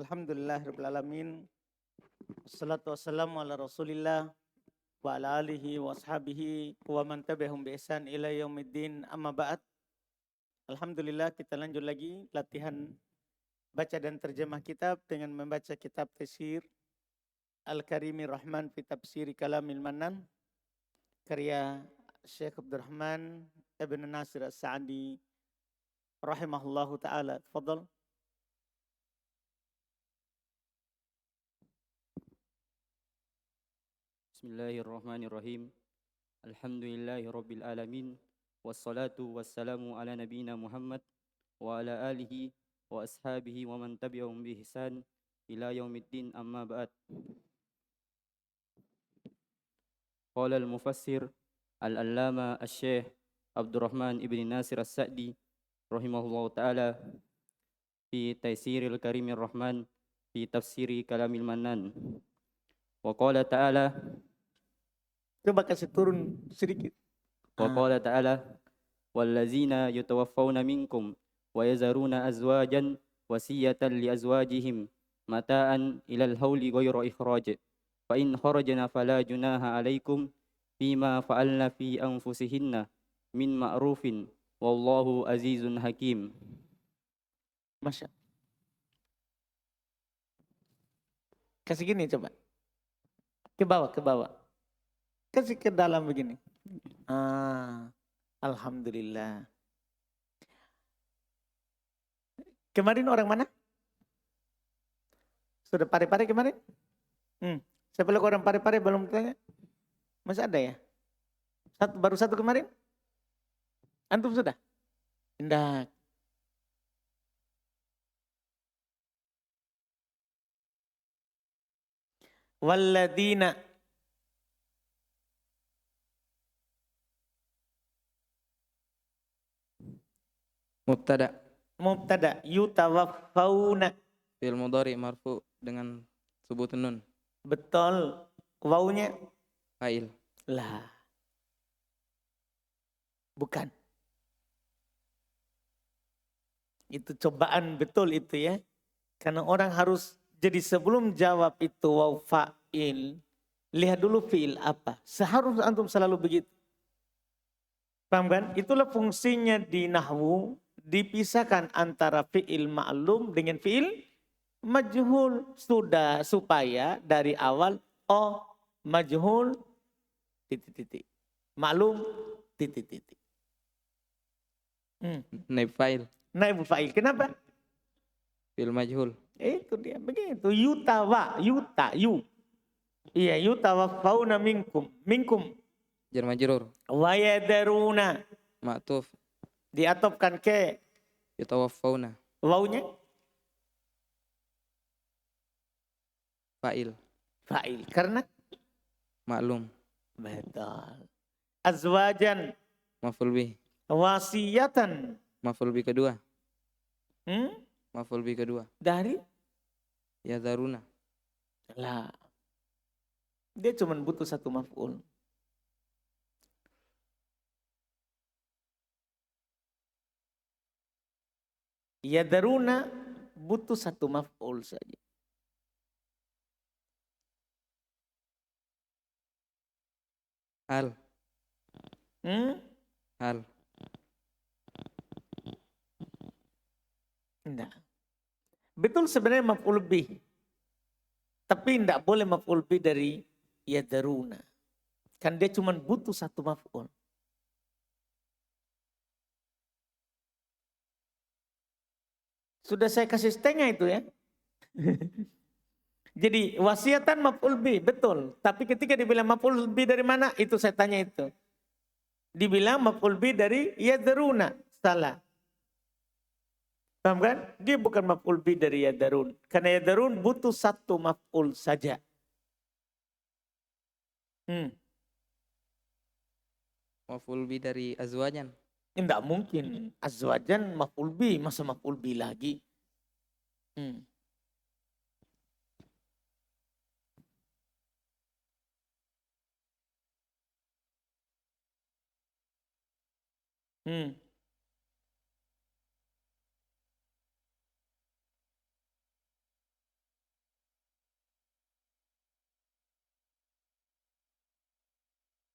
Alhamdulillahirabbil alamin. Wassalatu wassalamu ala Rasulillah wa ala alihi wa ashabihi wa man tabi'ahum bi ihsan ila yaumiddin. Amma ba'd. Alhamdulillah kita lanjut lagi latihan baca dan terjemah kitab dengan membaca kitab Tafsir Al-Karimir Rahman fi Tafsiri Kalamil Mannan karya Syekh Abdurrahman Ibn Nasir As-Sa'di rahimahullahu taala. Tafadhal. Bismillahirrahmanirrahim. Alhamdulillahi rabbil alamin. Wassalatu wassalamu ala nabiyyina Muhammad wa ala alihi wa ashabihi wa man tabi'ahum bi ihsan ila yaumiddin, amma ba'd. Qala al-mufassir al-allama asy-syekh Abdurrahman ibn Nasir As-Sa'di rahimahullahu ta'ala fi Taisiril Karimir Rahman fi Tafsiri Kalamil Mannan. Wa qala ta'ala, Coba kasih turun sedikit. wa qala ta'ala, wallazina yutawaffawna minkum wa yazaruna azwajan wasiyatan li azwajihim mata'an ilal hauli ghayra ikhraj fa in kharajna fala junaha alaikum fima fa'alna fi anfusihinna min ma'rufin wallahu azizun hakim. Masya. Kasih gini coba. Ke bawah. Kasih ke dalam begini. Alhamdulillah. Kemarin orang mana? Sudah pare-pare kemarin? Saya peluk orang pare-pare belum tanya. Masih ada ya? Baru satu kemarin? Antum sudah? Indah. Walladina Mubtada yutawaffawna. Fi'il mudhari marfu dengan subutun nun. Betul. Wawunya Fa'il. lah. Bukan. Itu cobaan betul itu ya. Karena orang harus jadi sebelum jawab itu waw fa'il, lihat dulu fi'il apa. Seharusnya antum selalu begitu. Paham kan? Itulah fungsinya di nahwu, dipisahkan antara fi'il ma'lum dengan fi'il majhul. Sudah supaya dari awal majhul titik-titik. Ma'lum titik-titik. Naib fa'il. Naibul fa'il. Kenapa? Fi'il majhul. Itu dia begitu. Iya, yutawaffawna minkum. Jar majrur. Wa yadaruna. Ma'tuf. Diatopkan ke Yutawaffawna. wawunya Fa'il. fa'il. Karena Maklum. betul. Azwajan Maf'ul bih. wasiyatan. Maf'ul bih kedua. Hmm? Maf'ul bih kedua. Dari Yazaruna. lah. Dia cuma butuh satu maf'ul. Yadaruna butuh satu maf'ul saja. Hal. Hal. Enggak. Betul sebenarnya maf'ul bih. Tapi enggak boleh maf'ul bih dari yadaruna. Kan dia cuma butuh satu maf'ul. Sudah saya kasih setengah itu ya. Jadi wasiatan maf'ul bih, betul. Tapi ketika dibilang maf'ul bih dari mana? Itu saya tanya itu. Dibilang maf'ul bih dari yadaruna. Salah. Paham kan? Dia bukan maf'ul bih dari yadarun. Karena yadarun butuh satu maf'ul saja. Maf'ul bih dari azwajan. Enggak mungkin. Azwajan maf'ul bih. Masa maf'ul bih lagi?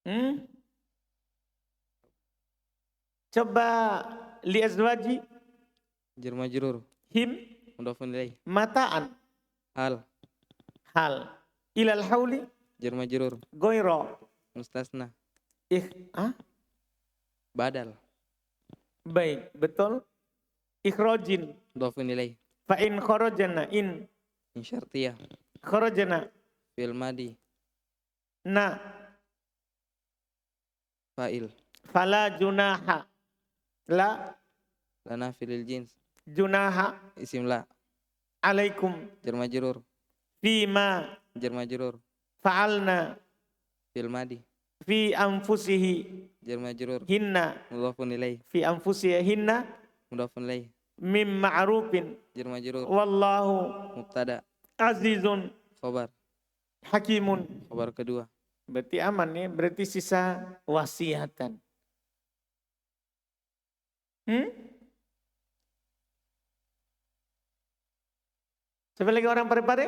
Hmm? Coba li azwaji jar majrur, him mudhafun ilaih. mataan Hal, hal ilal hauli jar majrur, goiro mustasna, ah badal, baik betul ikhrojin mudhafun ilaih. fa in kharajana in Min syartiyah, kharajana fi'il madi, na fa'il, fala junaha la lana filil jins, junaha isim la, alaikum jar majrur, fima jar majrur, fa'alna fi'il madi, fi anfusihi jar majrur, hinna mudhafun ilaih, fi anfusihi hinna mudhafun ilaih, mim ma'rufin jar majrur, wallahu mubtada, azizun khobar, hakimun. khobar kedua, Berarti aman nih, berarti sisa wasiatan. Siapa lagi orang pare-pare?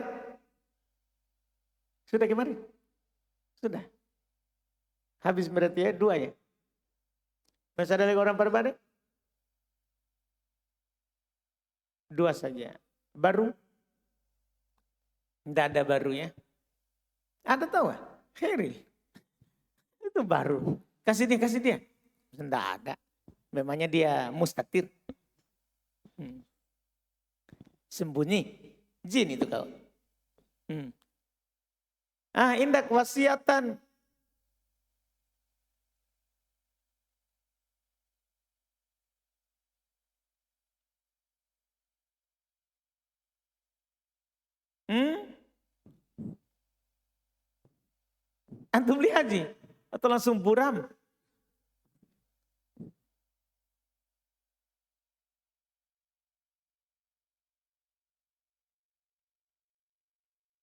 Sudah gimana? Sudah. Habis berarti ya, 2 ya. Masih ada lagi orang pare-pare? 2 saja. Baru? Tidak ada baru ya. Ada tahu? Khairil. Itu baru. Kasih dia. Tidak ada. Memangnya dia mustatir. Sembunyi. Jin itu kau. Indak wasiatan. Antum lihat haji atau langsung buram?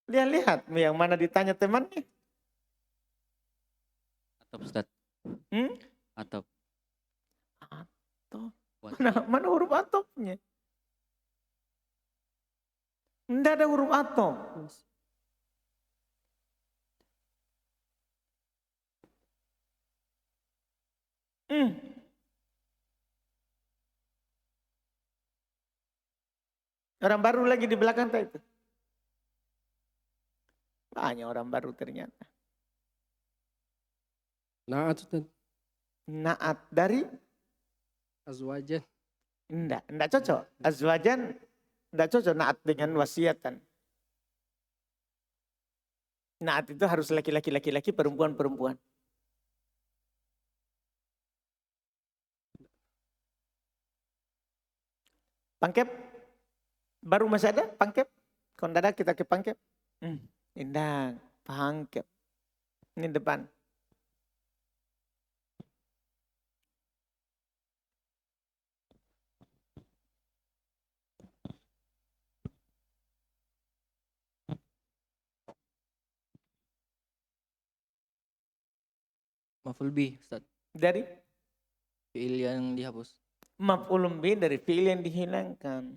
Lihat yang mana ditanya temannya. Atop Ustaz. Atop. Mana huruf atopnya? Tidak ada huruf atop. Orang baru lagi di belakang itu. Banyak orang baru ternyata. Naat Ustaz. Naat dari? Azwajan. Enggak cocok. Azwajan enggak cocok naat dengan wasiatan. Naat itu harus laki-laki, perempuan. Pangkep? Baru masih ada pangkep? Kalau tidak ada kita ke pangkep. Indah, pangkep. Ini depan. Maf'ul bih, Ustaz. Dari? Fi'il yang dihapus. Maf'ulun bih dari fi'il yang dihilangkan.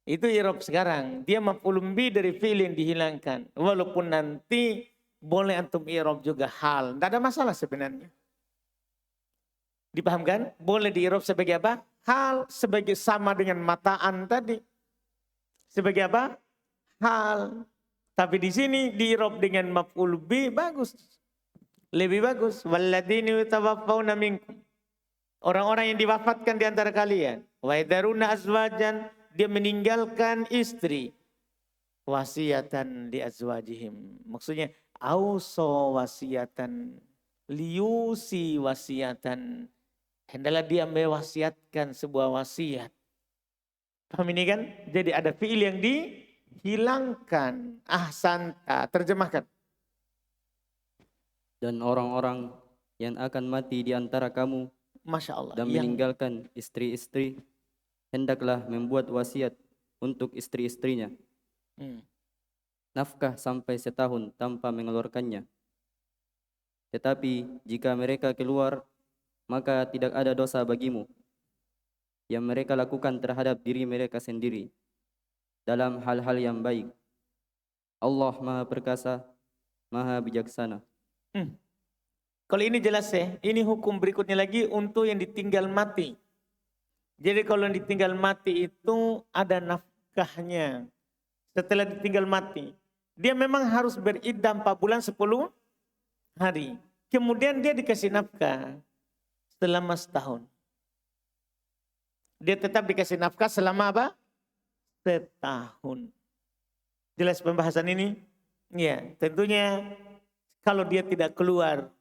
Itu i'rab sekarang. Dia maf'ulun bih dari fi'il yang dihilangkan. Walaupun nanti boleh antum i'rab juga hal. Tidak ada masalah sebenarnya. Dipahamkan? Boleh di-i'rab sebagai apa? Hal. Sebagai sama dengan mataan tadi. Sebagai apa? Hal. Tapi di sini di-i'rab dengan maf'ul bih bagus. Lebih bagus. Walladzina yatawaffawna minkum. Orang-orang yang diwafatkan di antara kalian. Wa yadharuna azwajan. Dia meninggalkan istri. Wasiatan li azwajihim. Maksudnya. Auso wasiatan. Liusi wasiatan. Hendaklah dia mewasiatkan sebuah wasiat. Paham ini kan? Jadi ada fi'il yang dihilangkan. Ahsanta. Terjemahkan. Dan orang-orang yang akan mati di antara kamu Masya Allah. dan meninggalkan istri-istri, hendaklah membuat wasiat untuk istri-istrinya. Nafkah sampai setahun tanpa mengeluarkannya. Tetapi jika mereka keluar, maka tidak ada dosa bagimu yang mereka lakukan terhadap diri mereka sendiri dalam hal-hal yang baik. Allah Maha Perkasa, Maha Bijaksana. Kalau ini jelas ya, ini hukum berikutnya lagi untuk yang ditinggal mati. Jadi kalau yang ditinggal mati itu ada nafkahnya. Setelah ditinggal mati, dia memang harus beriddah 4 bulan 10 hari. Kemudian dia dikasih nafkah selama setahun. Dia tetap dikasih nafkah selama apa? Setahun. Jelas pembahasan ini? Ya, tentunya kalau dia tidak keluar,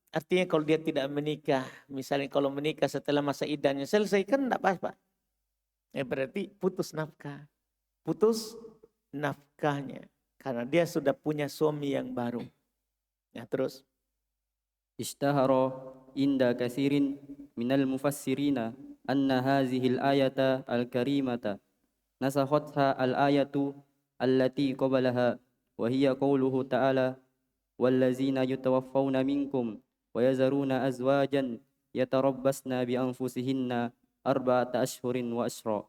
artinya kalau dia tidak menikah, misalnya kalau menikah setelah masa iddahnya selesai, kan tidak apa-apa. Ya berarti putus nafkah. Putus nafkahnya. Karena dia sudah punya suami yang baru. Ya terus. اشتهر عند كثير من المفسرين أن هذه الآية الكريمة نسختها الآية التي قبلها وهي قوله تعالى والذين يتوفون منكم ويذرون أزواجا يتربصن بأنفسهن 4 أشهر وأشرا.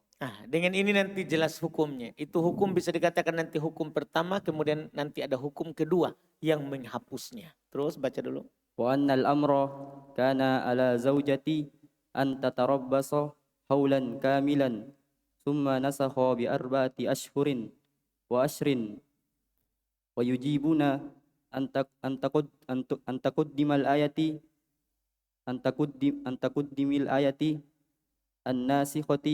Dengan ini nanti jelas hukumnya. Itu hukum bisa dikatakan nanti hukum pertama, kemudian nanti ada hukum kedua yang menghapusnya. Terus baca dulu. وأن الأمر كان على زوجتي أن تتربص حولا كاملا ثم نسخ ب4 أشهر وأشر ويجيبون أن تقدم الآية أن تقدم الآية الناسخة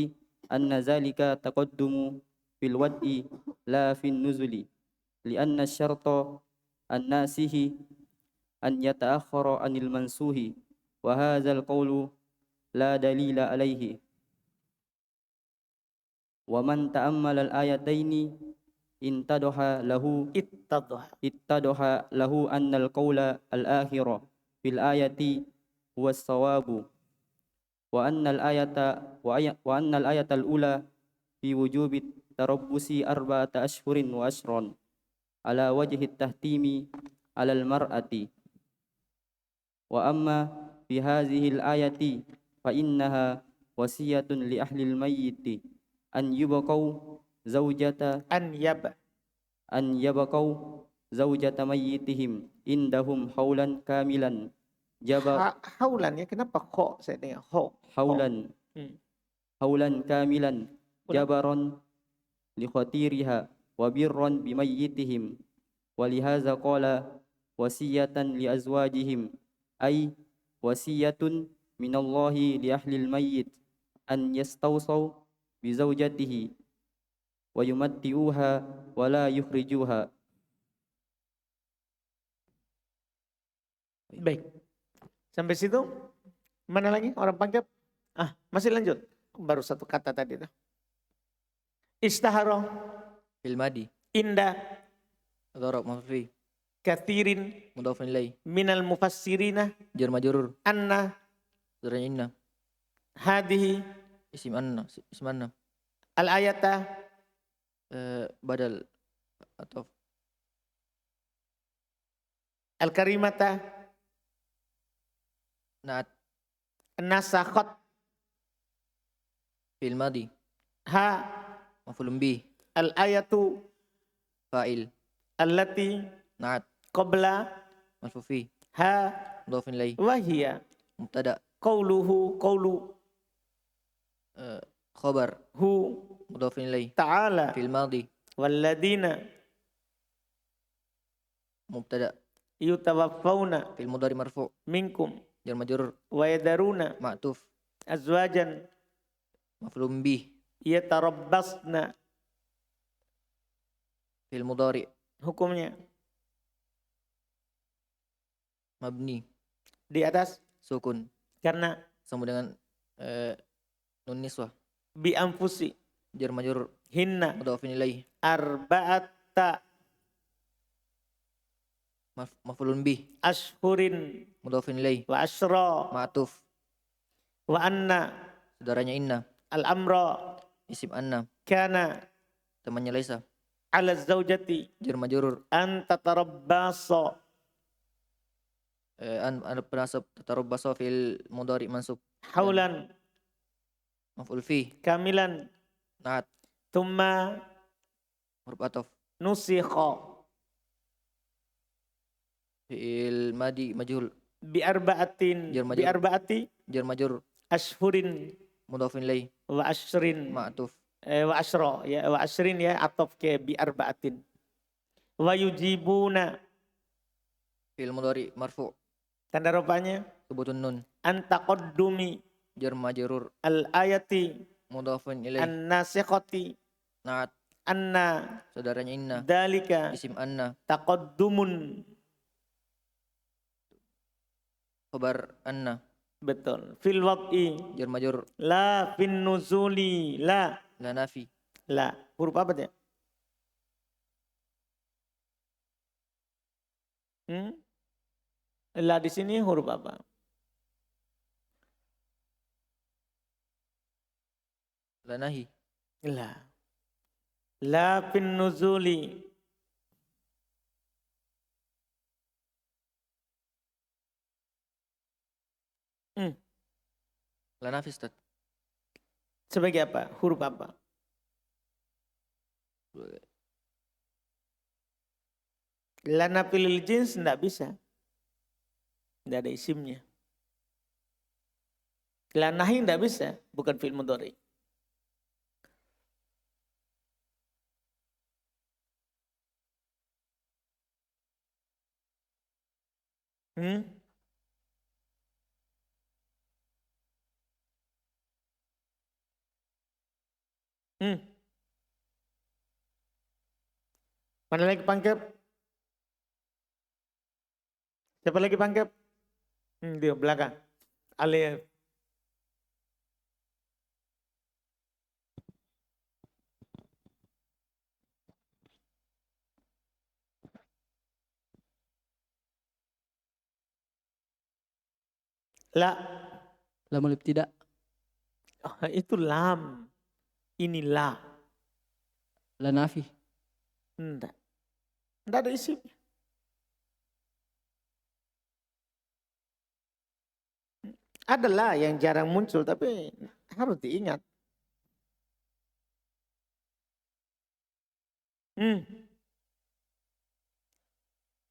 أن ذلك تقدم في الودء لا في النزل لأن الشرط الناسخ أن يتأخر عن المنسوخ وهذا القول لا دليل عليه ومن تأمل الآيتين اتضح له أن القول الآخر في الآية هو الصواب وأن الآية الأولى في وجوب التربص 4 أشهر وأشرا على وجه التحتيم على المرأة وأما في هذه الآية فإنها وصية لأهل الميت أن يبقوا زوجة ميتهم عندهم حولا كاملا Haulan ya, kenapa kho saya dengar kho? حولا كاملا جبرا لخطيرها وبرا بميتهم ولهذا قال وصية لأزواجهم أي وصية من الله لأهل الميت أن يستوصوا بزوجته ويمتعوها ولا يخرجوها. Baik. Sampai situ? Mana lagi orang panggap? Masih lanjut. Baru satu kata tadi tuh. Istahara Fil madi. inda Dharab mafi. kathirin Mudhafun ilai. minal mufassirina Jar majrur. anna Zaranya inna. hadhihi Isim anna. Isim anna. al-ayata Badal atau al-karimata naat. nasakhat Fil madi. ha Mafulun bih. al-ayatu Fa'il. allati Naat. qabla Malfufi. ha Mudhafun ilai. wahia Mubtada. qawlu Khabar. hu Mudhafun ilai. ta'ala Fil madi. walladina Mubtada. yutawaffawna Fil mudhari marfu. minkum Jar majrur. wa yadaruna Ma'tuf. azwajan Mafulun bih. yatarabbasna Fil mudhari. hukumnya Mabni. di atas Sukun. karena Sama dengan nun niswah. bi anfusi Jar majrur. hinna Mudhafun ilai. arba'ata Mafulun bih. ashhurin Mudhafun ilai. wa asyra Ma'tuf. wa anna Saudaranya inna. al-amra Isim anna. kana Temannya laisa. ala zaujati Jar majrur. an tatarabbasa An penasab tatarabbasa fil mudhari mansub. haulan Maf'ul fi. kamilan Naat. thumma Huruf ataf. nusikha Fi'il madi majhul. Biarba'atin. Jar majrur. Biarba'ati Jar majrur. ashhurin Mudhafin ilaih. wa ashrin. Ma'tuf. Wa ashra ya, wa ashrin ya, atof ke biarba'atin. Wa yujibuna. Fi'il mudhari marfu. Tanda rupanya Subutun nun. antaqaddumi Jar majrur. al-ayati Mudhafin ilaih. an-nasikhati Naat. anna Saudaranya inna. dalika Isim anna. taqaddumun. Khabar anna. Betul. Fil wad'i Jar majrur. la fin nuzuli la. La nafi. La. Huruf apa dia? La di sini huruf apa? La nahi. La. La fin nuzuli. La nafi Ustaz. Sebagai apa? Huruf apa? Lana pilih jins enggak bisa. Enggak ada isimnya. Lanahi enggak bisa, bukan fi'il mudhari. Mana lagi pangkep? Siapa lagi pangkep? Dia belakang. Alif. La. Lamul ibtida. Itu lam. Ini la. La nafi. Enggak. Enggak ada isimnya. Adalah yang jarang muncul tapi harus diingat.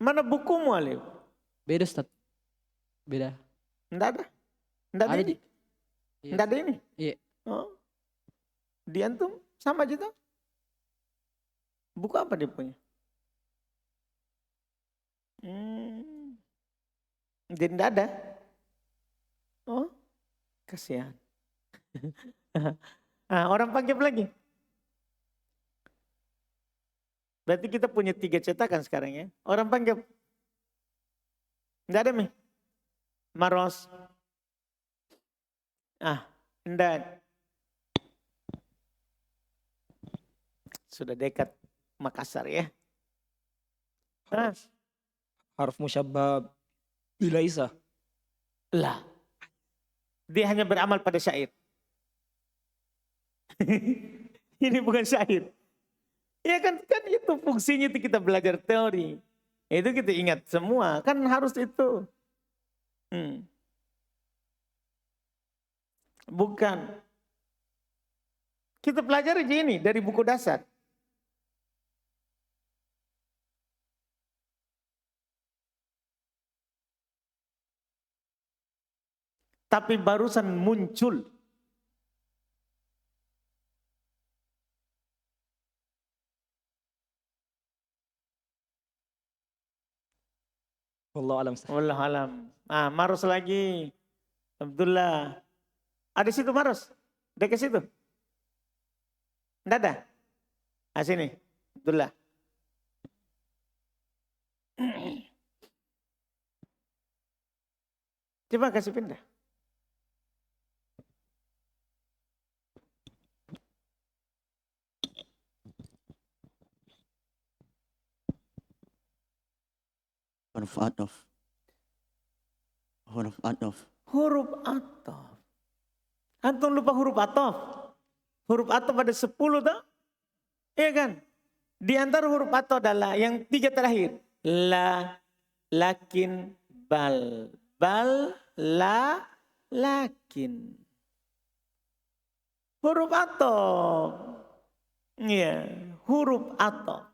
Mana bukumu Alif? Beda Ustaz. Beda. Enggak ada. Enggak ada Ada ini. di. Iya. Enggak ada ini. Iya. Oh. Di antum sama aja tuh. Buku apa dia punya? Jadi enggak ada. Oh, kasihan. Orang panggil lagi. Berarti kita punya 3 cetakan sekarang ya. Orang panggil. Enggak ada nih. Maros. Enggak. Sudah dekat Makassar ya. Harf musyabbah bilaisa. Lah. Dia hanya beramal pada syair. Ini bukan syair. Ya kan itu fungsinya itu kita belajar teori. Itu kita ingat semua. Kan harus itu. Bukan. Kita pelajari ini dari buku dasar. Tapi barusan muncul. Wallahu alam. Wallahu alam. Maros lagi. Abdullah. Ada situ Maros? Dekat situ? Enggak ada? Sini. Abdullah. Coba kasih pindah. Huruf atof. Huruf atof. Huruf atof. Antum lupa huruf atof. Huruf atof ada 10 toh? Iya kan? Di antara huruf atof adalah yang 3 terakhir. La, lakin, bal. Bal, la, lakin. Huruf atof. Iya, huruf atof.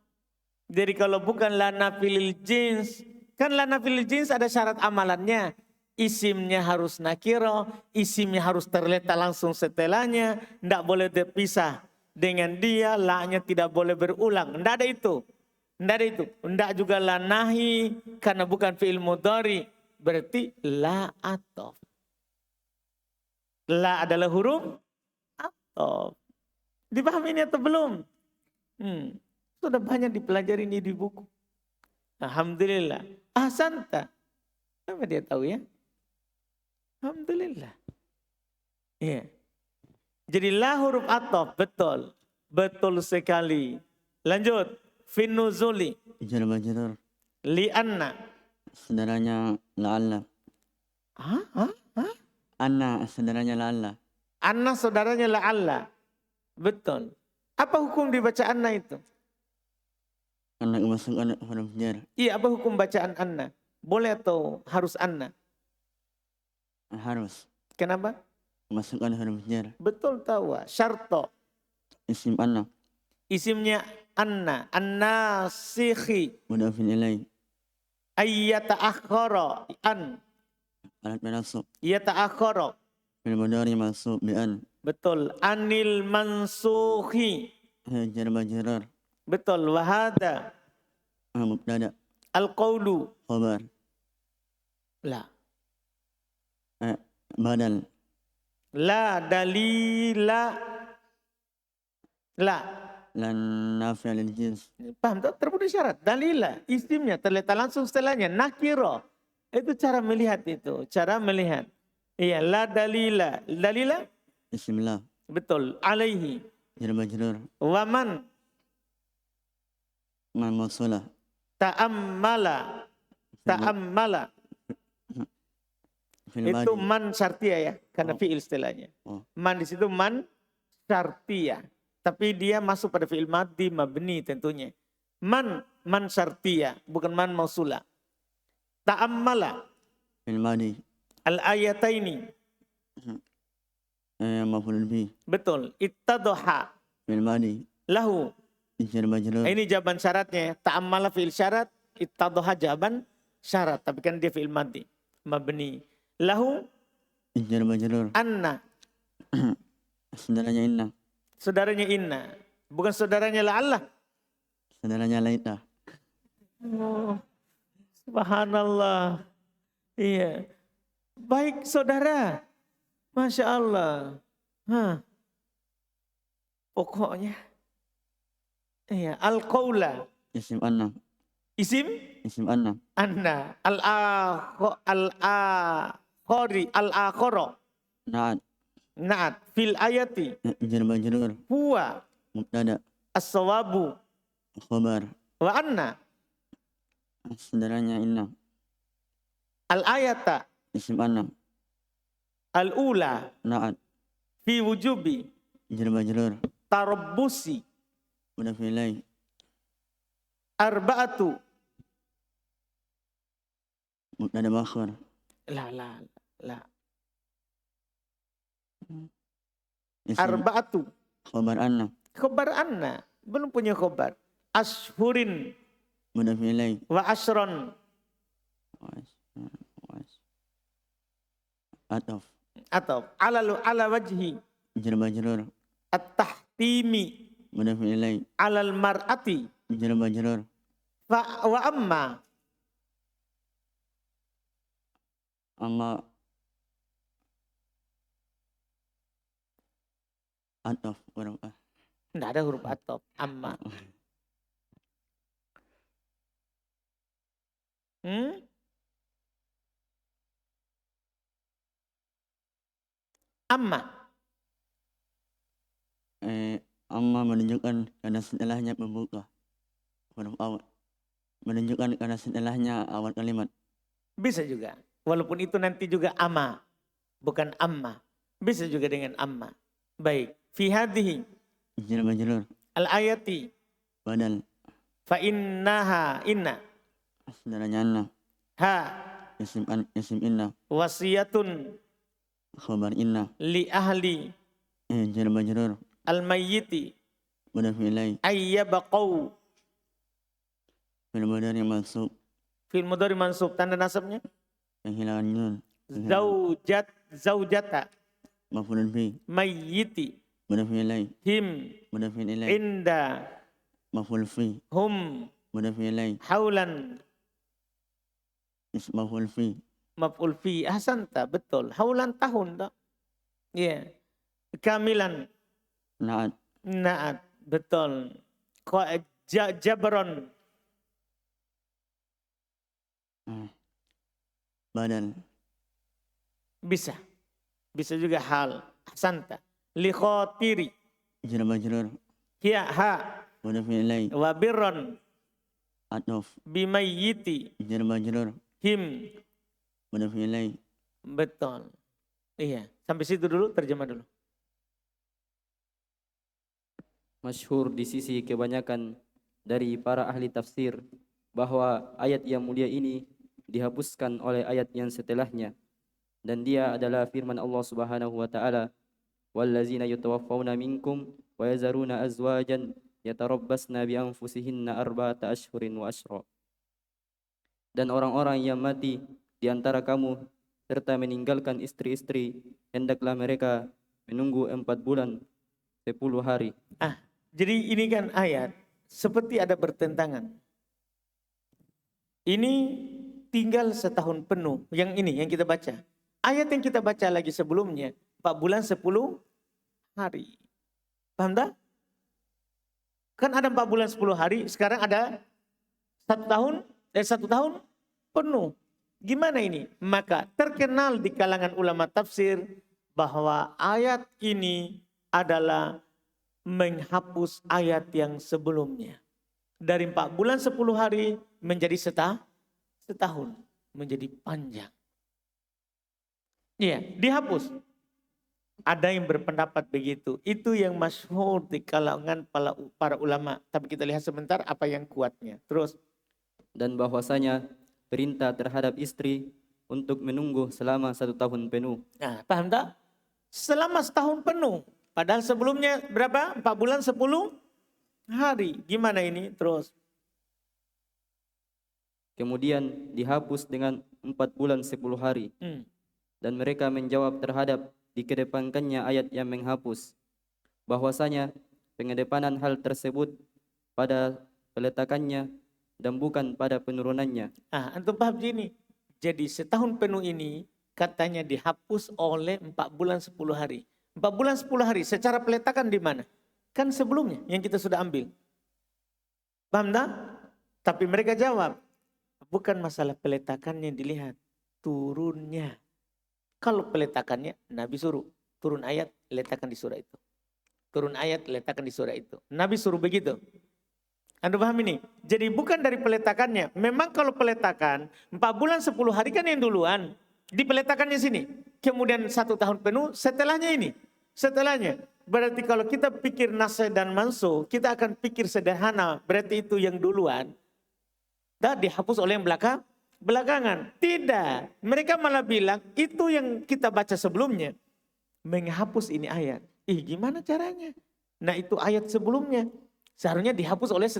Jadi kalau bukan lana filil jins, kan lana filil jins ada syarat amalannya. isimnya harus nakiro, isimnya harus terletak langsung setelahnya, tidak boleh terpisah dengan dia, la-nya tidak boleh berulang. Tidak ada itu. Tidak ada itu. Tidak juga la nahi karena bukan fi'il mudhari, berarti la atof. La adalah huruf atof. Dipahami ini atau belum? Sudah banyak dipelajari ini di buku. Alhamdulillah. Ahsanta. Apa dia tahu ya? Alhamdulillah. Iya. Jadi la huruf atof, betul. Betul sekali. Lanjut. Fin nuzuli. jar majrur. Li'anna. Saudaranya la'alla. Hah? Anna saudaranya la'alla. Anna saudaranya la'alla. Betul. Apa hukum dibaca anna itu? Anna memasukkan huruf jar. Iya, apa hukum bacaan anna? Boleh atau harus anna? Harus. Kenapa? Memasukkan huruf jar. Betul tahu. Syarto. Isim anna. Isimnya anna. An-nasikhi. Mudafin ilai. Ayyata akhara. An. Alat menasuk. Yata akhara. Fil mudhari mansub bi an. Betul. Anil mansuhi. Jar majrur. Betul. Wahada. Mubtada. Al-qawlu. Khabar. La. Badal. La dalila. La. Lan nafi' lil jins. Paham tak? Terpenuhi syarat. Dalila. Isimnya terletak langsung setelahnya. Nakiro. Itu cara melihat itu. Cara melihat. Iya. La dalila. Dalila. Isim la. Betul. Alaihi. Jar majrur. Waman. Man mausulah. Ta'ammala. Ta'ammala. Fil Itu madi. man syartiyah ya. Karena Oh. fi'il istilahnya. Oh. Man di situ man syartiyah. Tapi dia masuk pada fi'il madhi mabni tentunya. Man syartiyah. Bukan man mausulah. Ta'ammala. Fil madi. Al-ayataini. Maf'ul bi. Betul. Ittadoha. Fil madi. Lahu. Jar majrur. Ini jawaban syaratnya. Ta'ammala fi'il syarat. Ittadoha jawaban syarat. Tapi kan dia fi'il madhi mabni. Lahu Jar majrur. anna. Saudaranya inna. Saudaranya inna. Bukan saudaranya la'allah. Saudaranya laita. Oh, subhanallah. Iya. Baik saudara. Masya Allah. Pokoknya. Iya. Al-qawla. Isim anna. Isim Isim anna. anna. Al-akhori. Al-akhoro. Na'at. Naat. Fil ayati. Jar majrur. Huwa. Mubtada. As-sawabu. Khabar. Wa anna. Saudaranya inna. Al-ayata. Isim anna. Al-ula. Na'at. Fi wujubi. Jar majrur. Tarabbusi. Mudafin ilai. Arba'atu. Mubtada makhbar. La. Isim Arba'atu. khabar anna. Khobar anna. Belum punya khobar. Ashhurin Mudafin ilai. wa ashron. Ataf. Atau ala wajhi. Jar majrur. At-tahtimi. Mudafin ilai. Alal mar'ati. Jar majrur. Wa amma. Amma. Ataf. Tidak ada huruf atop. Amma. Amma. Amma menunjukkan karena setelahnya membuka huruf awal. Menunjukkan karena setelahnya awal kalimat. Bisa juga. Walaupun itu nanti juga amma. Bukan amma. Bisa juga dengan amma. Baik. Fi hadhihi. Jar majrur. Al-ayati. Badal. Fa innaha. Inna. Saudaranya anna. Ha. Isim inna. Wasiyatun. Khabar inna. Li ahli. Jar majrur. Al-mayyiti. Mudafin ilai. Ayyabaqaw. Fil mudhari mansub. Fil mudhari mansub. Tanda nasabnya. Kehilangan nun. zaujata maf'ulun fi mayyiti mudhafun ilaih him mudhafun ilaih inda maf'ul fi hum mudhafun ilaih haulan maf'ul fi maf'ul fi. Ahsanta, betul. Haulan tahun tak? Ya. Kamilan na'at naat, betul. Jabron badal bisa. Bisa juga hal. Ahsanta. Li khotiri jar majrur hiya ha mudhafun ilaih wa birron atuf bimayyiti jar majrur him. mudhafun ilaih Betul. Iya, sampai situ dulu, terjemah dulu. Masyhur di sisi kebanyakan dari para ahli tafsir bahwa ayat yang mulia ini dihapuskan oleh ayat yang setelahnya, dan dia adalah firman Allah Subhanahu wa taala, wallazina yatawaffawna minkum wa yazaruna azwajan yatarabbasna bi anfusihinna arba'ata ashhurin wa ashra. Dan orang-orang yang mati di antara kamu serta meninggalkan istri-istri, hendaklah mereka menunggu 4 bulan 10 hari. Jadi ini kan ayat seperti ada bertentangan. Ini tinggal setahun penuh. Yang ini yang kita baca. Ayat yang kita baca lagi sebelumnya 4 bulan 10 hari. Paham tak? Kan ada 4 bulan 10 hari, sekarang ada 1 tahun penuh. Gimana ini? Maka terkenal di kalangan ulama tafsir bahwa ayat ini adalah menghapus ayat yang sebelumnya. Dari 4 bulan 10 hari menjadi setahun. Menjadi panjang. Iya, dihapus. Ada yang berpendapat begitu. Itu yang masyhur di kalangan para ulama. Tapi kita lihat sebentar apa yang kuatnya. Terus. Dan bahwasanya perintah terhadap istri untuk menunggu selama 1 tahun penuh. Nah, paham tak? Selama setahun penuh. Padahal sebelumnya berapa? 4 bulan 10 hari. Gimana ini? Terus. Kemudian dihapus dengan 4 bulan 10 hari. Dan mereka menjawab terhadap dikedepankannya ayat yang menghapus, bahwasanya pengedepanan hal tersebut pada peletakannya dan bukan pada penurunannya. Antum paham gini. Jadi setahun penuh ini katanya dihapus oleh 4 bulan 10 hari. 4 bulan 10 hari secara peletakan di mana? Kan sebelumnya yang kita sudah ambil. Paham tak? Tapi mereka jawab, bukan masalah peletakannya dilihat, turunnya. Kalau peletakannya, Nabi suruh turun ayat, letakkan di surah itu. Turun ayat, letakkan di surah itu. Nabi suruh begitu. Anda paham ini? Jadi bukan dari peletakannya. Memang kalau peletakan, 4 bulan 10 hari kan yang duluan. Di peletakannya sini. Kemudian 1 tahun penuh, setelahnya ini. Setelahnya. Berarti kalau kita pikir nasih dan mansuh, kita akan pikir sederhana. Berarti itu yang duluan. Dan dihapus oleh yang belakangan. Tidak. Mereka malah bilang itu yang kita baca sebelumnya. Menghapus ini ayat. Gimana caranya? Nah itu ayat sebelumnya. Seharusnya dihapus oleh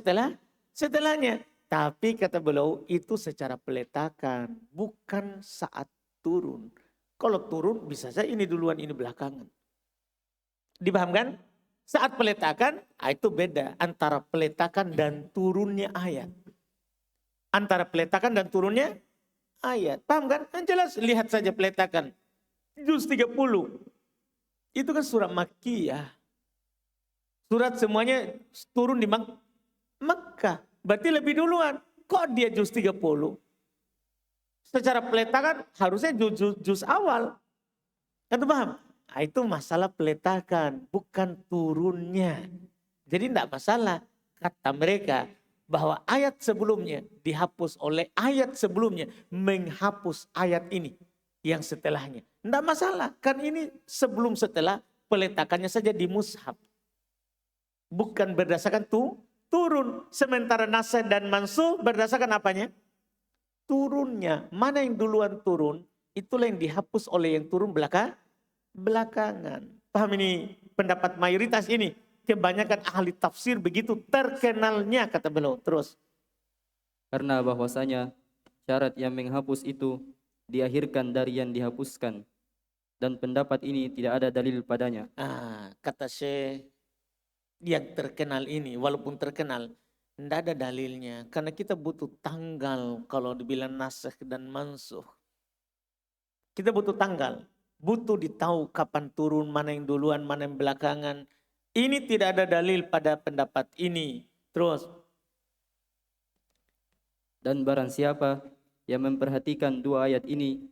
setelahnya. Tapi kata beliau itu secara peletakan. Bukan saat turun. Kalau turun bisa saja ini duluan ini belakangan. Dipahamkan? Saat peletakan itu beda. Antara peletakan dan turunnya ayat. Antara peletakan dan turunnya ayat. Paham kan? Jelas lihat saja peletakan. Juz 30. Itu kan surat Makkiyah. Surat semuanya turun di Makkah. Berarti lebih duluan. Kok dia juz 30? Secara peletakan harusnya juz awal. Kan paham? Itu masalah peletakan. Bukan turunnya. Jadi tidak masalah. Kata mereka. Bahwa ayat sebelumnya dihapus oleh ayat sebelumnya menghapus ayat ini yang setelahnya. Tidak masalah, kan ini sebelum setelah peletakannya saja di mushaf. Bukan berdasarkan turun. Sementara nasih dan mansuh berdasarkan apanya? Turunnya. Mana yang duluan turun, itulah yang dihapus oleh yang turun belakangan. Paham ini pendapat mayoritas ini? Kebanyakan ahli tafsir begitu terkenalnya kata beliau. Terus. Karena bahwasanya syarat yang menghapus itu diakhirkan dari yang dihapuskan, dan pendapat ini tidak ada dalil padanya. Kata Syekh yang terkenal ini, walaupun terkenal, tidak ada dalilnya. Karena kita butuh tanggal kalau dibilang nasikh dan mansukh. Kita butuh tanggal. Butuh ditahu kapan turun, mana yang duluan, mana yang belakangan. Ini tidak ada dalil pada pendapat ini. Terus. Dan barang siapa yang memperhatikan dua ayat ini,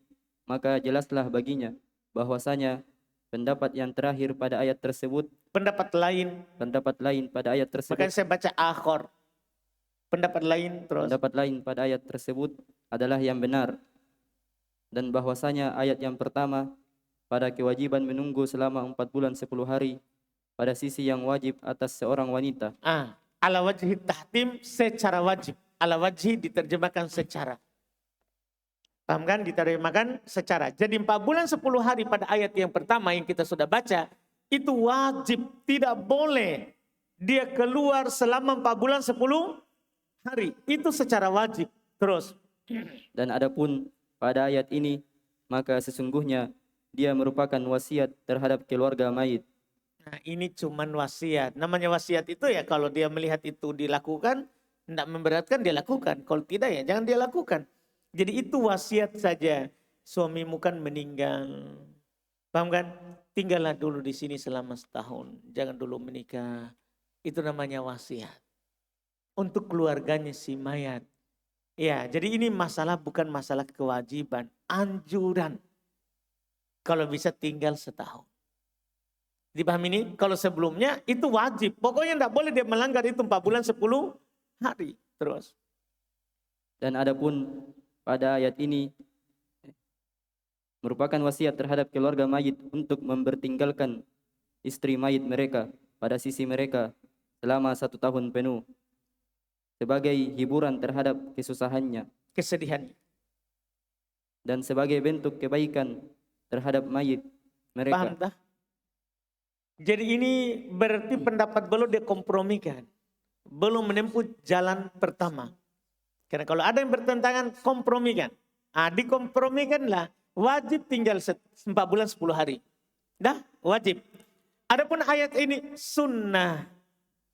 maka jelaslah baginya bahwasanya pendapat yang terakhir pada ayat tersebut, Pendapat lain. pada ayat tersebut, Makanya saya baca akhor. Pendapat lain terus. pendapat lain pada ayat tersebut adalah yang benar. Dan bahwasanya ayat yang pertama pada kewajiban menunggu selama 4 bulan 10 hari pada sisi yang wajib atas seorang wanita. Ala wajhi tahtim secara wajib. Ala wajhi diterjemahkan secara. Paham kan? Diterjemahkan secara. Jadi 4 bulan 10 hari pada ayat yang pertama yang kita sudah baca. Itu wajib. Tidak boleh dia keluar selama 4 bulan 10 hari. Itu secara wajib. Terus. Dan adapun pada ayat ini, maka sesungguhnya dia merupakan wasiat terhadap keluarga mayit. Nah, ini cuman wasiat. Namanya wasiat itu ya kalau dia melihat itu dilakukan, tidak memberatkan dia lakukan. Kalau tidak ya jangan dia lakukan. Jadi itu wasiat saja. Suamimu kan meninggal. Paham kan? Tinggallah dulu di sini selama setahun. Jangan dulu menikah. Itu namanya wasiat. Untuk keluarganya si mayat. Ya, jadi ini masalah bukan masalah kewajiban. Anjuran. Kalau bisa tinggal setahun. Dipahami ini? Kalau sebelumnya itu wajib. Pokoknya tidak boleh dia melanggar itu 4 bulan 10 hari. Terus. Dan adapun pada ayat ini merupakan wasiat terhadap keluarga mayit untuk mempertinggalkan istri mayit mereka pada sisi mereka selama 1 tahun penuh sebagai hiburan terhadap kesusahannya, Kesedihan. dan sebagai bentuk kebaikan terhadap mayit mereka. Paham tak? Jadi ini berarti pendapat belum dikompromikan. Belum menempuh jalan pertama. Karena kalau ada yang bertentangan, kompromikan. Dikompromikanlah. Wajib tinggal 4 bulan 10 hari. Dah, wajib. Adapun ayat ini sunnah.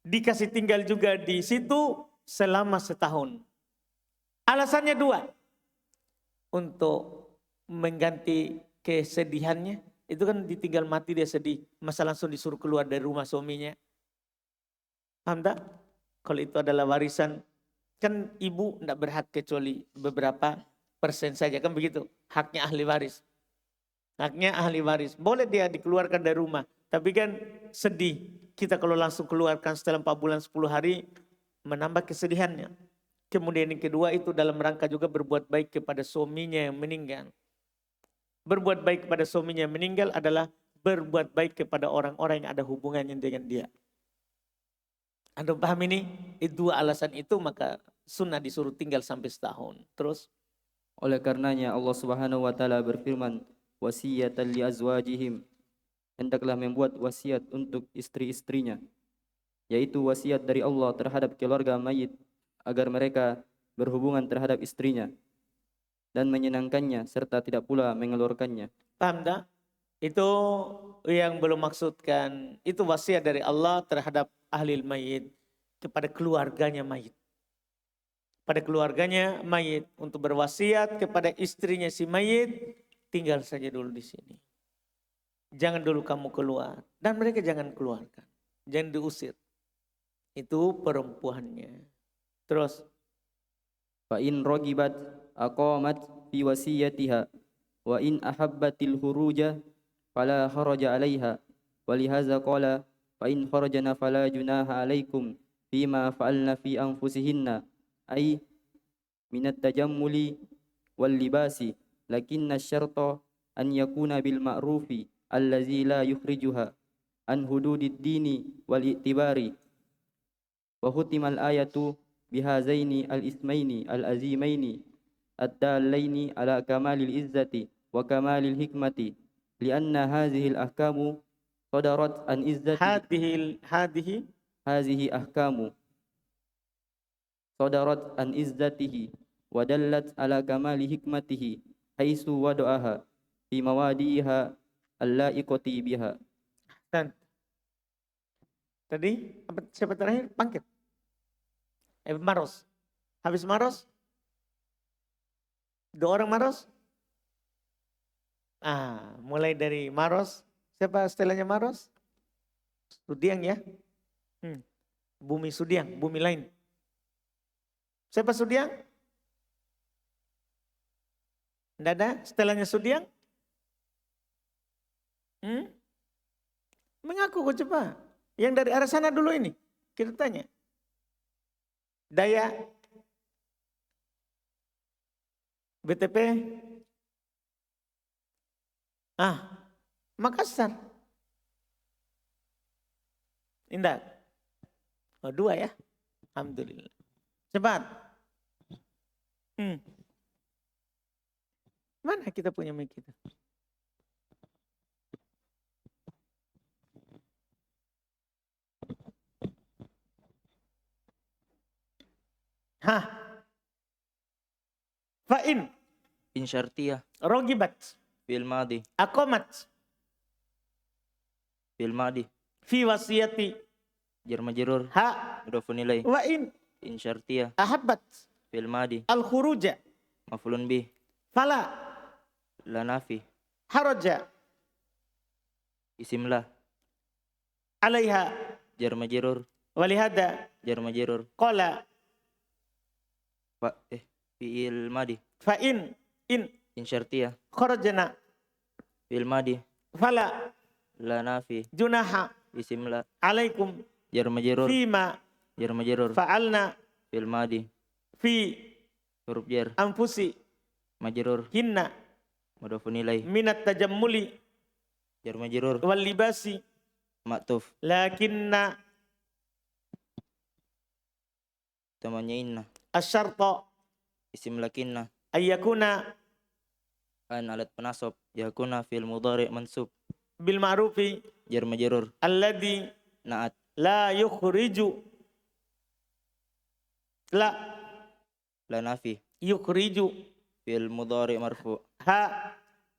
Dikasih tinggal juga di situ selama setahun. Alasannya 2. Untuk mengganti kesedihannya. Itu kan ditinggal mati dia sedih. Masa langsung disuruh keluar dari rumah suaminya. Paham tak? Kalau itu adalah warisan. Kan ibu tidak berhak kecuali beberapa persen saja. Kan begitu. Haknya ahli waris. Haknya ahli waris. Boleh dia dikeluarkan dari rumah. Tapi kan sedih. Kita kalau langsung keluarkan setelah 4 bulan 10 hari. Menambah kesedihannya. Kemudian yang kedua itu dalam rangka juga berbuat baik kepada suaminya yang meninggal. Berbuat baik kepada suaminya yang meninggal adalah berbuat baik kepada orang-orang yang ada hubungannya dengan dia. Anda paham ini? Itu 2 alasan itu maka sunnah disuruh tinggal sampai setahun. Terus? Oleh karenanya Allah Subhanahu wa taala berfirman, wasiyatan li azwajihim, hendaklah membuat wasiat untuk istri-istrinya, yaitu wasiat dari Allah terhadap keluarga mayit agar mereka berhubungan terhadap istrinya dan menyenangkannya serta tidak pula mengeluarkannya. Paham tak? Itu yang belum maksudkan. Itu wasiat dari Allah terhadap ahli mayit kepada keluarganya mayit. Pada keluarganya mayit untuk berwasiat kepada istrinya si mayit, tinggal saja dulu di sini. Jangan dulu kamu keluar dan mereka jangan keluarkan. Jangan diusir. Itu perempuannya. Terus Fa in ragibat aqamat fi wasiyatiha wa in ahabbatil huruja fala haraja 'alaiha wa lihaza qala fa in kharajna fala junaha 'alaikum fima fa'alna fi anfusihinna ay minat tajammuli wal libasi lakinna syarta an yakuna bil ma'rufi allazi la yukhrijuha an hududid dini wal i'tibari wa hutimal ayatu bihazaini al-ismaini al-azimaini ad-dallaini ala kamalil izzati wa kamalil hikmati lianna hadhihi al-ahkamu sadarat an izzati hadhihi ahkamu sadarat an izzatihi wa dallat ala kamali hikmatihi حيث وضعها في مواضعها اللائقة بها. Dan tadi siapa terakhir? Pangkit. Maros. Habis Maros? 2 orang Maros? Mulai dari Maros. Siapa setelahnya Maros? Sudiang ya. Bumi Sudiang, bumi lain. Siapa Sudiang? Tidak ada setelahnya Sudiang? Mengaku kok coba. Yang dari arah sana dulu ini. Kita tanya. Daya. BTP. Makassar. Indah. 2 ya. Alhamdulillah. Cepat. Mana kita punya mic kita? Fa'in. إن شرطية Rogibat. في الماضي Akomat. في الماضي Fi wasiyati. جر مجرور Ha. مضاف إليه Wa'in. إن شرطية Ahabbat. في الماضي Al-khuruja. مفعول به Fala. لا نافي Haraja. اسم لا Alaiha. جر مجرور Walihada. جر مجرور Qala. في الماضي Fa'in. In. إن شرطية Kharajana. في الماضي Fala. لا نافي Junaha. اسم لا Alaikum. جر مجرور Fima. جر مجرور Fa'alna. في الماضي Fi. huruf jar Anfusi. majrur Hinna. mudhafun ilaih Minat tajammuli. jar majrur Wal libasi. maktuf Lakinna. tamanya inna Asyarta. isim lakinna Ayyakuna. an alat penasab yakuna fil mudhari mansub Bil ma'rufi. jar majrur Alladhi. naat La yukhriju. La. la nafi Yukhriju. fil mudhari marfu Ha.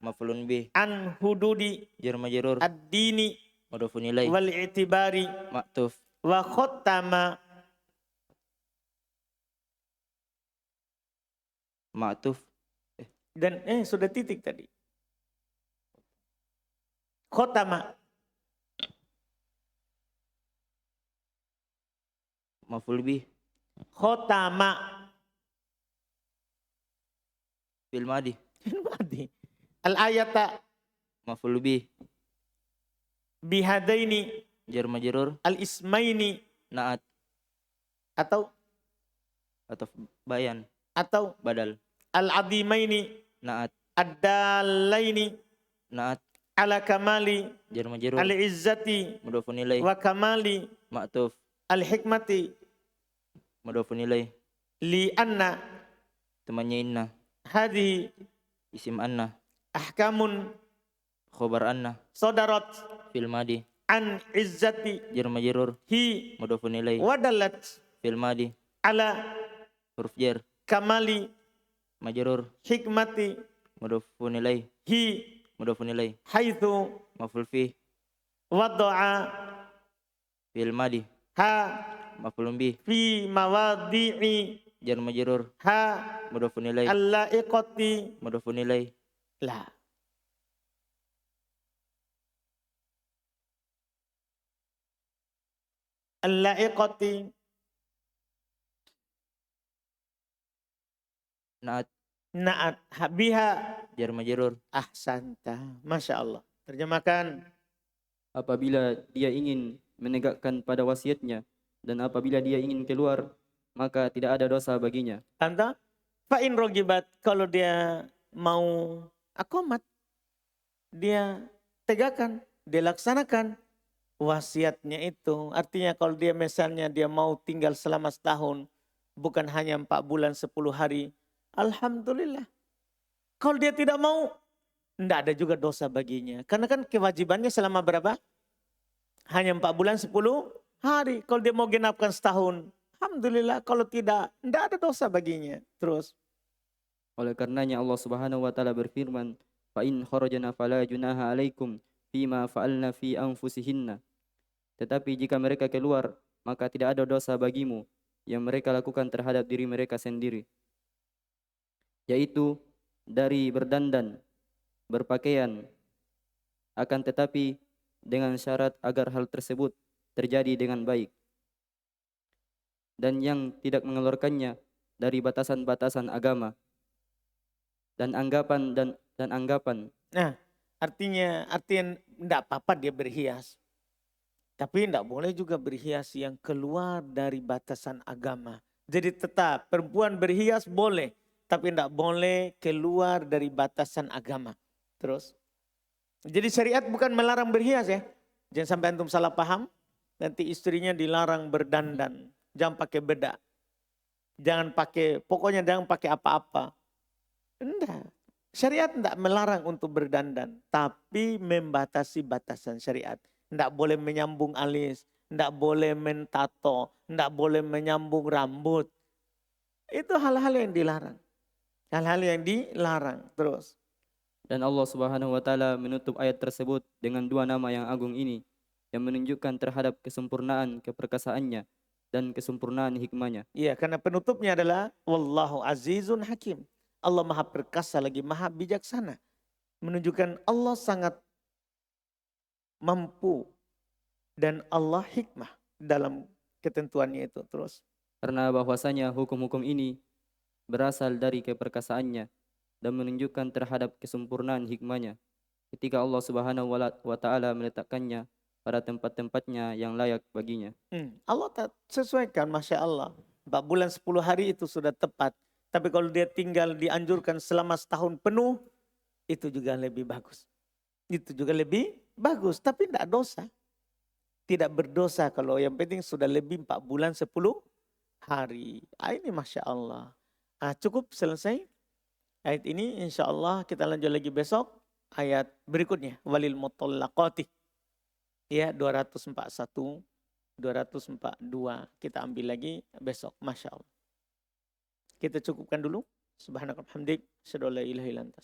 maf'ulun bih An hududi. jar majrur Ad-dini. mudhafun ilaih Wal i'tibari. maktuf Wa khottama. maktuf Dan sudah titik tadi. Khotama. maf'ul bih Khotama. fil madi Mati. Al-ayata. maf'ul bih Bihadaini. jar majrur Al-ismaini. naat Atau. atau bayan Atau. badal Al-adimaini. naat Ad-dalaini. naat Ala kamali. jar majrur Al-izzati. mudhafun ilaih Wa kamali. maktuf Al-hikmati. mudhafun ilaih Li anna. temannya inna Hadhi. isim anna Ahkamun. khobar anna Sodarat. fil madi An izzati. jar majrur Hi. mudhafun ilaih Wadalat. fil madi Ala. huruf jar Kamali. majrur Hikmati. mudhafun ilaih Hi. mudhafun ilaih Haithu. maf'ul fi Wada'a. fil madi Ha. maf'ulun bih Fi mawadi'i. jar majrur Ha. mudhafun ilaih Al-la'iqati. mudhafun ilaih La. Al-la'iqati. naat Na'at. Biha. jar majrur Ahsanta. Masya Allah. Terjemahkan. Apabila dia ingin menegakkan pada wasiatnya dan apabila dia ingin keluar, maka tidak ada dosa baginya. Anta. Fa'in rogibat. Kalau dia mau akomat. Dia tegakkan. Dia laksanakan wasiatnya itu. Artinya kalau dia misalnya dia mau tinggal selama setahun. Bukan hanya 4 bulan 10 hari. Alhamdulillah. Kalau dia tidak mau. Tidak ada juga dosa baginya. Karena kan kewajibannya selama berapa? Hanya 4 bulan 10 hari. Kalau dia mau genapkan setahun. Alhamdulillah. Kalau tidak ada dosa baginya. Terus. Oleh karenanya Allah Subhanahu wa taala berfirman, "Fa in kharajna fala junaha 'alaikum fima fa'alna fi anfusihinna." Tetapi jika mereka keluar, maka tidak ada dosa bagimu yang mereka lakukan terhadap diri mereka sendiri, yaitu dari berdandan, berpakaian, akan tetapi dengan syarat agar hal tersebut terjadi dengan baik dan yang tidak mengeluarkannya dari batasan-batasan agama dan anggapan. Nah, artinya enggak apa-apa dia berhias. Tapi enggak boleh juga berhias yang keluar dari batasan agama. Jadi tetap perempuan berhias boleh, tapi enggak boleh keluar dari batasan agama. Terus, jadi syariat bukan melarang berhias ya. Jangan sampai antum salah paham. Nanti istrinya dilarang berdandan. Jangan pakai bedak. Pokoknya jangan pakai apa-apa. Enggak. Syariat enggak melarang untuk berdandan. Tapi membatasi batasan syariat. Enggak boleh menyambung alis. Enggak boleh mentato. Enggak boleh menyambung rambut. Itu hal-hal yang dilarang. Hal-hal yang dilarang. Terus. Dan Allah Subhanahu wa taala menutup ayat tersebut dengan dua nama yang agung ini yang menunjukkan terhadap kesempurnaan keperkasaannya dan kesempurnaan hikmahnya. Iya, karena penutupnya adalah wallahu azizun hakim. Allah Maha perkasa lagi Maha bijaksana. Menunjukkan Allah sangat mampu dan Allah hikmah dalam ketentuannya itu. Terus. Karena bahwasanya hukum-hukum ini berasal dari keperkasaannya dan menunjukkan terhadap kesempurnaan hikmahnya ketika Allah Subhanahu wa taala meletakkannya pada tempat-tempatnya yang layak baginya. Allah tak sesuaikan, Masya Allah. 4 bulan 10 hari itu sudah tepat. Tapi kalau dia tinggal dianjurkan selama setahun penuh, itu juga lebih bagus. Itu juga lebih bagus, tapi tidak dosa. Tidak berdosa kalau yang penting sudah lebih 4 bulan 10 hari. Ini Masya Allah. Cukup selesai. Ayat ini insya Allah kita lanjut lagi besok. Ayat berikutnya. Walil mutallaqati. Ya 241, 242. Kita ambil lagi besok. Masya Allah. Kita cukupkan dulu. Subhanakallahumma hamdik. Asyhadu an la ilaha illa anta.